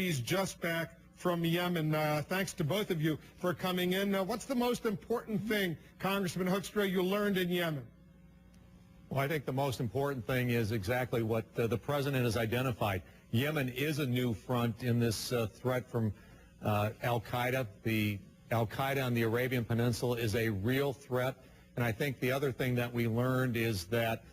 He's just back from Yemen. Thanks to both of you for coming in. What's the most important thing, Congressman Hoekstra, you learned in Yemen? Well, I think the most important thing is exactly what the president has identified. Yemen is a new front in this threat from al-Qaeda. The al-Qaeda on the Arabian Peninsula is a real threat. And I think the other thing that we learned is that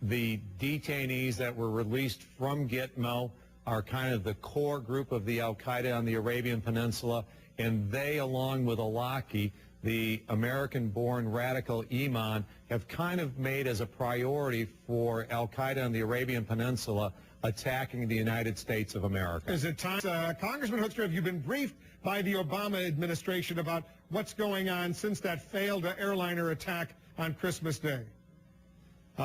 the detainees that were released from Gitmo are kind of the core group of the al-Qaeda on the Arabian Peninsula, and they, along with Awlaki, the American-born radical imam, have kind of made as a priority for al-Qaeda on the Arabian Peninsula attacking the United States of America. Is it time, Congressman Hoekstra, have you been briefed by the Obama administration about what's going on since that failed airliner attack on Christmas Day?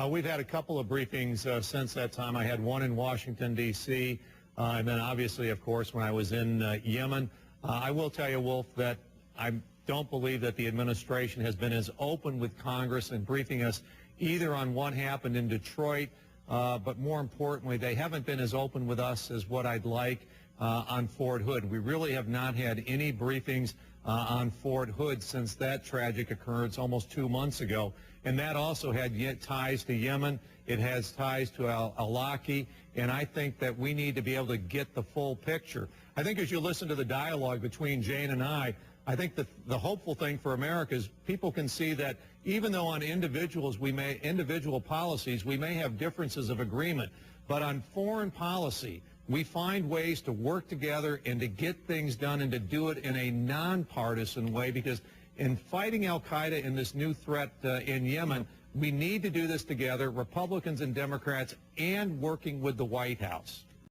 We've had a couple of briefings since that time. I had one in Washington, D.C., and then obviously, of course, when I was in Yemen. I will tell you, Wolf, that I don't believe that the administration has been as open with Congress in briefing us either on what happened in Detroit, but more importantly, they haven't been as open with us as what I'd like on Fort Hood. We really have not had any briefings on Fort Hood since that tragic occurrence almost 2 months ago. And that also had ties to Yemen. It has ties to Awlaki. And I think that we need to be able to get the full picture. I think as you listen to the dialogue between Jane and I think the hopeful thing for America is people can see that even though on individual policies, we may have differences of agreement, but on foreign policy, we find ways to work together and to get things done and to do it in a nonpartisan way, because in fighting al-Qaeda in this new threat in Yemen, we need to do this together, Republicans and Democrats, and working with the White House.